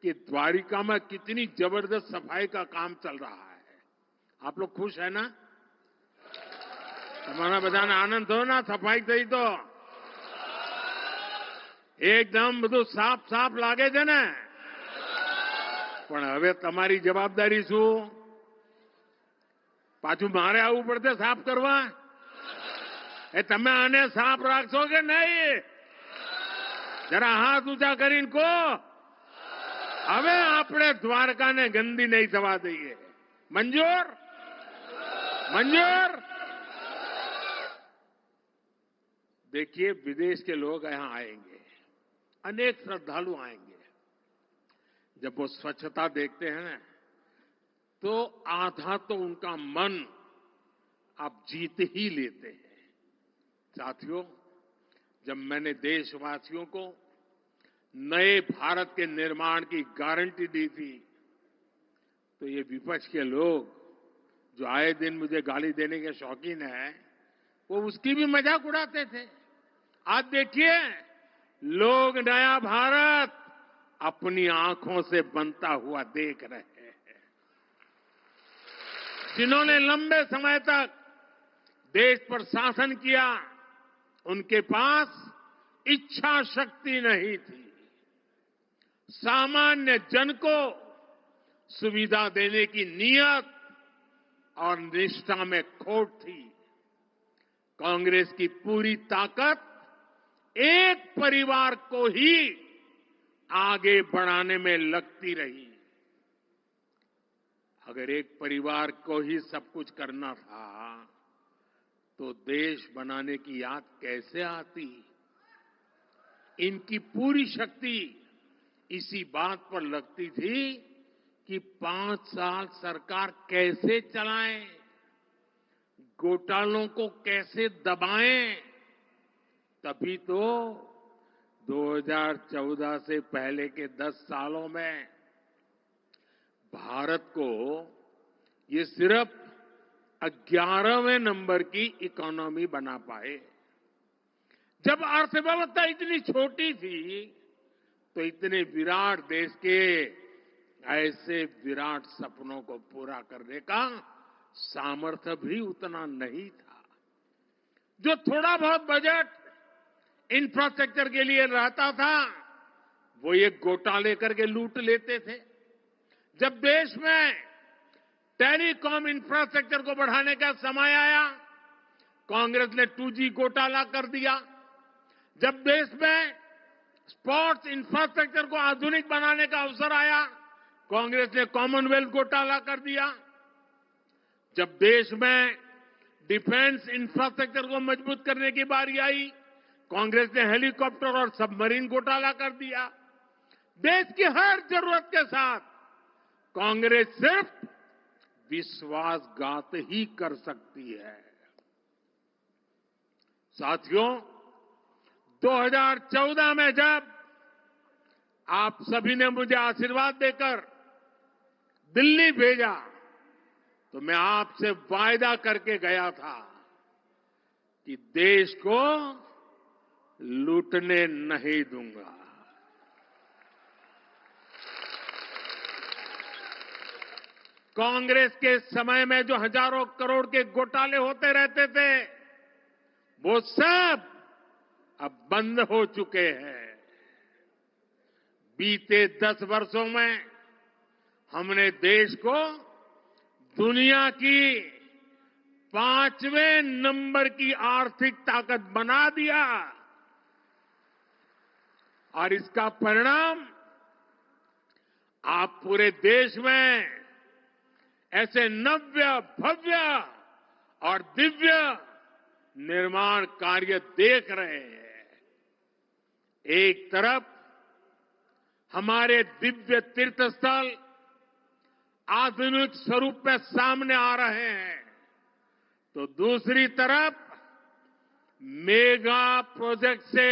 कि द्वारिका में कितनी जबरदस्त सफाई का काम चल रहा है। आप लोग खुश है ना? તમારા બધાને આનંદ થયો ના? સફાઈ થઈ તો એકદમ બધું સાફ સાફ લાગે છે ને? પણ હવે તમારી જવાબદારી શું? પાછું મારે આવવું પડશે સાફ કરવા? તમે આને સાફ રાખશો કે નહીં? જરા હાથ ઊંચા કરીને કહો. હવે આપણે દ્વારકાને ગંદી નહીં થવા દઈએ. મંજૂર? મંજૂર? देखिए, विदेश के लोग यहां आएंगे, अनेक श्रद्धालु आएंगे। जब वो स्वच्छता देखते हैं तो आधा तो उनका मन आप जीत ही लेते हैं। साथियों, जब मैंने देशवासियों को नए भारत के निर्माण की गारंटी दी थी, तो ये विपक्ष के लोग जो आए दिन मुझे गाली देने के शौकीन हैं, वो उसकी भी मजाक उड़ाते थे। आज देखिए, लोग नया भारत अपनी आंखों से बनता हुआ देख रहे हैं। जिन्होंने लंबे समय तक देश पर शासन किया, उनके पास इच्छा शक्ति नहीं थी। सामान्य जन को सुविधा देने की नीयत और निष्ठा में खोट थी। कांग्रेस की पूरी ताकत एक परिवार को ही आगे बढ़ाने में लगती रही। अगर एक परिवार को ही सब कुछ करना था, तो देश बनाने की याद कैसे आती? इनकी पूरी शक्ति इसी बात पर लगती थी कि 5 साल सरकार कैसे चलाएं, घोटालों को कैसे दबाएं। तभी तो 2014 से पहले के 10 सालों में भारत को ये सिर्फ 11वें नंबर की इकोनॉमी बना पाए। जब अर्थव्यवस्था इतनी छोटी थी, तो इतने विराट देश के ऐसे विराट सपनों को पूरा करने का सामर्थ्य भी उतना नहीं था। जो थोड़ा बहुत बजट इंफ्रास्ट्रक्चर के लिए रहता था, वो ये घोटाले करके लूट लेते थे। जब देश में टेलीकॉम इंफ्रास्ट्रक्चर को बढ़ाने का समय आया, कांग्रेस ने 2G घोटाला कर दिया। जब देश में स्पोर्ट्स इंफ्रास्ट्रक्चर को आधुनिक बनाने का अवसर आया, कांग्रेस ने कॉमनवेल्थ घोटाला कर दिया। जब देश में डिफेंस इंफ्रास्ट्रक्चर को मजबूत करने की बारी आई, कांग्रेस ने हेलीकॉप्टर और सबमरीन घोटाला कर दिया। देश की हर जरूरत के साथ कांग्रेस सिर्फ विश्वासघात ही कर सकती है। साथियों, 2014 में जब आप सभी ने मुझे आशीर्वाद देकर दिल्ली भेजा, तो मैं आपसे वायदा करके गया था कि देश को लूटने नहीं दूंगा। कांग्रेस के समय में जो हजारों करोड़ के घोटाले होते रहते थे, वो सब अब बंद हो चुके हैं। बीते 10 वर्षों में हमने देश को दुनिया की 5वें नंबर की आर्थिक ताकत बना दिया, और इसका परिणाम आप पूरे देश में ऐसे नव्य, भव्य और दिव्य निर्माण कार्य देख रहे हैं। एक तरफ हमारे दिव्य तीर्थ स्थल आधुनिक स्वरूप में सामने आ रहे हैं, तो दूसरी तरफ मेगा प्रोजेक्ट से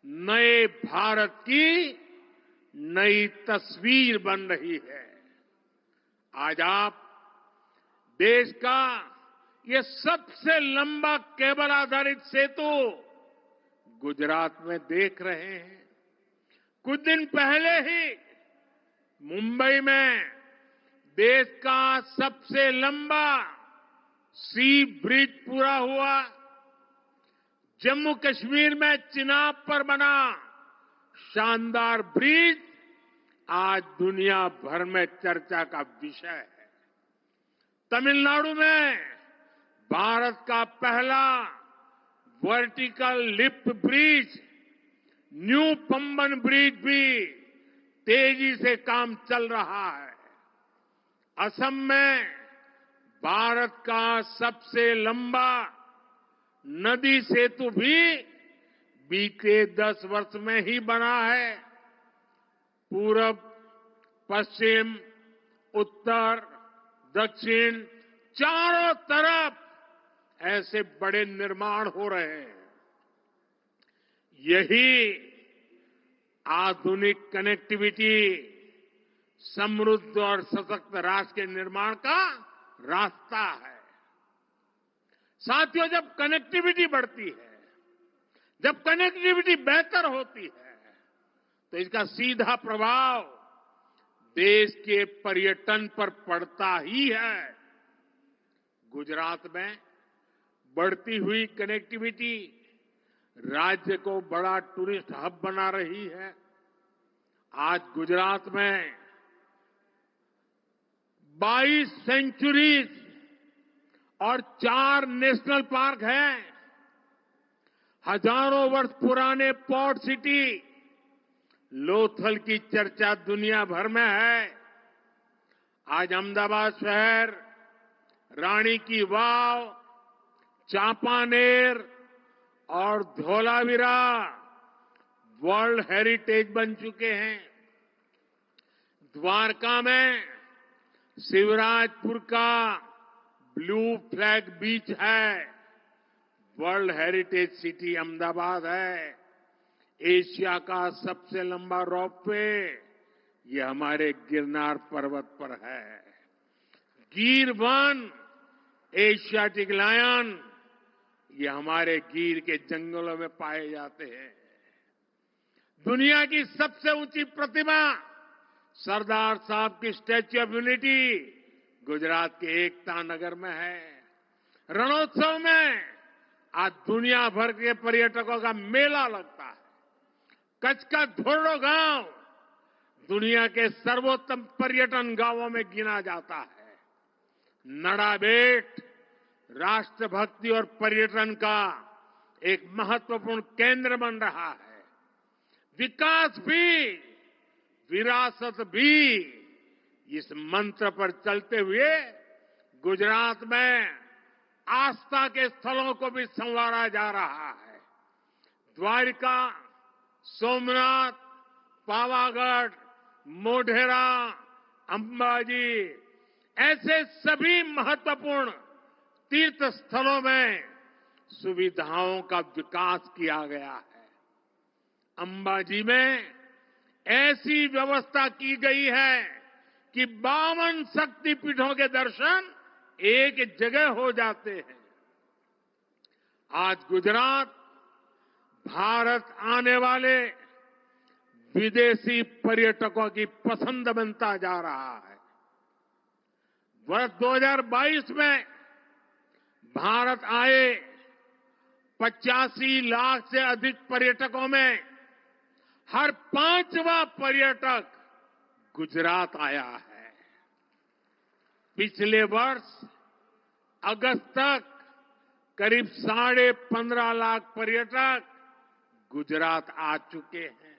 नए भारत की नई तस्वीर बन रही है। आज आप देश का ये सबसे लंबा केबल आधारित सेतु गुजरात में देख रहे हैं। कुछ दिन पहले ही मुंबई में देश का सबसे लंबा सी ब्रिज पूरा हुआ। जम्मू कश्मीर में चिनाब पर बना शानदार ब्रिज आज दुनिया भर में चर्चा का विषय है। तमिलनाडु में भारत का पहला vertical lift bridge new Pamban bridge भी तेजी से काम चल रहा है। असम में भारत का सबसे लंबा नदी सेतु भी बीते 10 वर्ष में ही बना है। पूरब, पश्चिम, उत्तर, दक्षिण चारों तरफ ऐसे बड़े निर्माण हो रहे हैं। यही आधुनिक कनेक्टिविटी समृद्ध और सशक्त राष्ट्र के निर्माण का रास्ता है। साथियों, जब कनेक्टिविटी बढ़ती है, जब कनेक्टिविटी बेहतर होती है, तो इसका सीधा प्रभाव देश के पर्यटन पर पड़ता ही है। गुजरात में बढ़ती हुई कनेक्टिविटी राज्य को बड़ा टूरिस्ट हब बना रही है। आज गुजरात में 22 सेंचुरीज और 4 नेशनल पार्क हैं। हजारों वर्ष पुराने पोर्ट सिटी लोथल की चर्चा दुनिया भर में है। आज अहमदाबाद शहर, रानी की वाव, चांपानेर और धौलावीरा वर्ल्ड हेरिटेज बन चुके हैं। द्वारका में शिवराजपुर का ब्लू फ्लैग बीच है। वर्ल्ड हेरिटेज सिटी अहमदाबाद है। एशिया का सबसे लंबा रोपवे ये हमारे गिरनार पर्वत पर है। गिर वन, एशियाटिक लायन ये हमारे गिर के जंगलों में पाए जाते हैं। दुनिया की सबसे ऊंची प्रतिमा सरदार साहब की स्टैच्यू ऑफ यूनिटी गुजरात के एकता नगर में है। रणोत्सव में आज दुनिया भर के पर्यटकों का मेला लगता है। कच्छ का धोरडो गांव दुनिया के सर्वोत्तम पर्यटन गांवों में गिना जाता है। नड़ाबेट राष्ट्रभक्ति और पर्यटन का एक महत्वपूर्ण केंद्र बन रहा है। विकास भी, विरासत भी, इस मंत्र पर चलते हुए गुजरात में आस्था के स्थलों को भी संवारा जा रहा है। द्वारिका, सोमनाथ, पावागढ़, मोढेरा, अंबाजी ऐसे सभी महत्वपूर्ण तीर्थ स्थलों में सुविधाओं का विकास किया गया है। अंबाजी में ऐसी व्यवस्था की गई है कि 52 शक्तिपीठों के दर्शन एक जगह हो जाते हैं। आज गुजरात भारत आने वाले विदेशी पर्यटकों की पसंद बनता जा रहा है। वर्ष 2022 में भारत आए 85 लाख से अधिक पर्यटकों में हर 5वां पर्यटक गुजरात आया है। पिछले वर्ष अगस्त तक करीब 15.5 लाख पर्यटक गुजरात आ चुके हैं।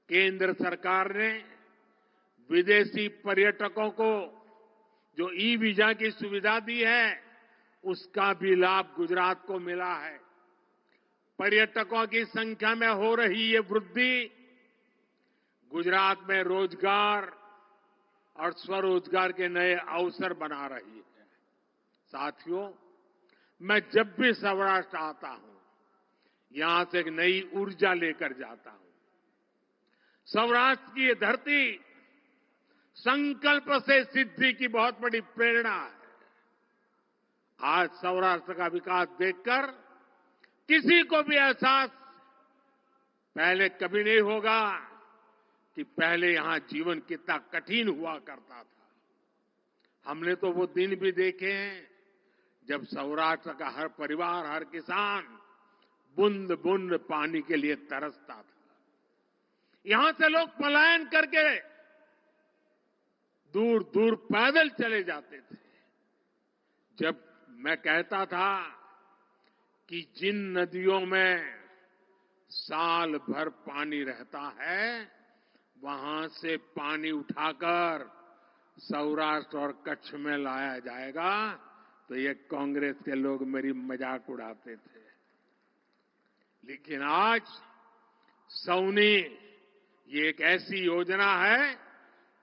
केंद्र सरकार ने विदेशी पर्यटकों को जो ई वीजा की सुविधा दी है, उसका भी लाभ गुजरात को मिला है। पर्यटकों की संख्या में हो रही ये वृद्धि गुजरात में रोजगार और स्वरोजगार के नए अवसर बना रही है। साथियों, मैं जब भी सौराष्ट्र आता हूं, यहां से एक नई ऊर्जा लेकर जाता हूं। सौराष्ट्र की ये धरती संकल्प से सिद्धि की बहुत बड़ी प्रेरणा है। आज सौराष्ट्र का विकास देखकर किसी को भी एहसास पहले कभी नहीं होगा कि पहले यहां जीवन कितना कठिन हुआ करता था। हमने तो वो दिन भी देखे हैं जब सौराष्ट्र का हर परिवार, हर किसान बूंद बूंद पानी के लिए तरसता था। यहां से लोग पलायन करके दूर दूर पैदल चले जाते थे। जब मैं कहता था कि जिन नदियों में साल भर पानी रहता है, वहां से पानी उठाकर सौराष्ट्र और कच्छ में लाया जाएगा, तो ये कांग्रेस के लोग मेरी मजाक उड़ाते थे। लेकिन आज सौनी ये एक ऐसी योजना है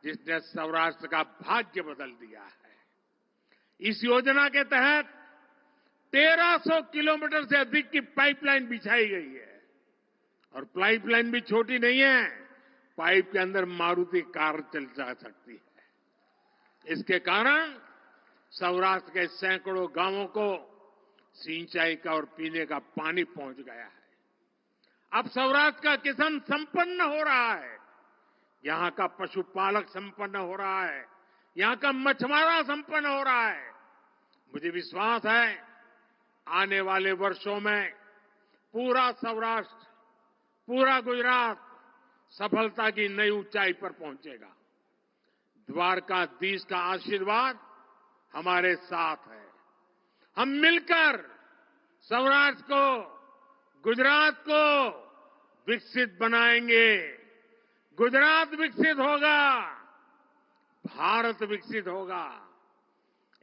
जिसने सौराष्ट्र का भाग्य बदल दिया है। इस योजना के तहत 1300 किलोमीटर से अधिक की पाइपलाइन बिछाई गई है। और पाइपलाइन भी छोटी नहीं है, पाइप के अंदर मारुति कार चल जा सकती है। इसके कारण सौराष्ट्र के सैकड़ों गांवों को सिंचाई का और पीने का पानी पहुंच गया है। अब सौराष्ट्र का किसान संपन्न हो रहा है, यहां का पशुपालक संपन्न हो रहा है, यहां का मछुआरा संपन्न हो रहा है। मुझे विश्वास है आने वाले वर्षों में पूरा सौराष्ट्र, पूरा गुजरात सफलता की नई ऊंचाई पर पहुंचेगा। द्वारकाधीश का आशीर्वाद हमारे साथ है। हम मिलकर सौराष्ट्र को, गुजरात को विकसित बनाएंगे। गुजरात विकसित होगा, भारत विकसित होगा।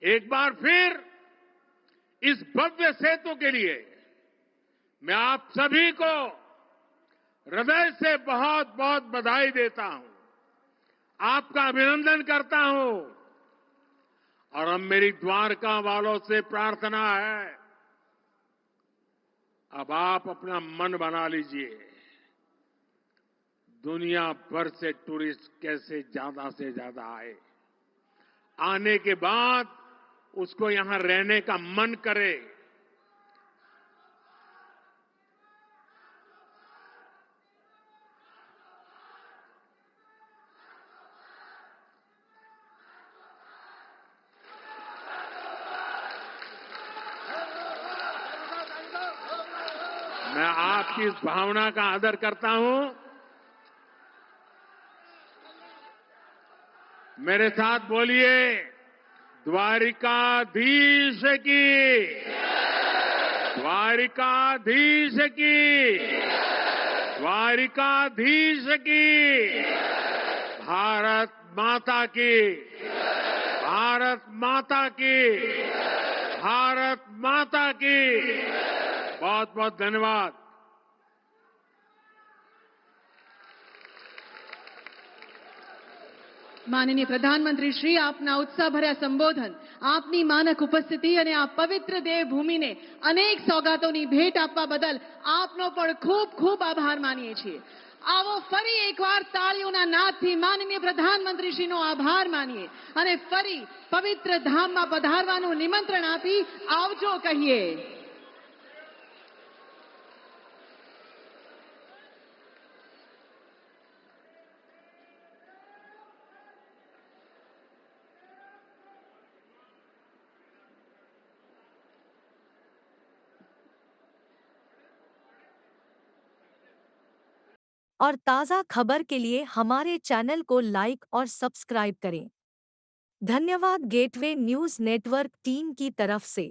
एक बार फिर इस भव्य सेतु के लिए मैं आप सभी को हृदय से बहुत बहुत बधाई देता हूं, आपका अभिनंदन करता हूं। और अब मेरी द्वारका वालों से प्रार्थना है, अब आप अपना मन बना लीजिए। दुनिया भर से टूरिस्ट कैसे ज्यादा से ज्यादा आए, आने के बाद उसको यहां रहने का मन करे। मैं आपकी इस भावना का आदर करता हूं। मेरे साथ बोलिए, द्वारिकाधीश की, द्वारिकाधीश की, द्वारिकाधीश की, भारत माता की, भारत माता की, भारत माता की। बहुत बहुत धन्यवाद। માનનીય પ્રધાનમંત્રી શ્રી, આપના ઉત્સાહભર્યા સંબોધન, આપની માનક ઉપસ્થિતિ અને આ પવિત્ર દેવભૂમિને અનેક સોગાતોની ભેટ આપવા બદલ આપનો પણ ખૂબ ખૂબ આભાર માનીએ છીએ। આવો ફરી એકવાર તાળીઓના નાદથી માનનીય પ્રધાનમંત્રીશ્રીનો આભાર માનીએ અને ફરી પવિત્ર ધામમાં પધારવાનું નિમંત્રણ આપી આવજો કહીએ। और ताज़ा खबर के लिए हमारे चैनल को लाइक और सब्सक्राइब करें। धन्यवाद गेटवे न्यूज़ नेटवर्क टीम की तरफ से।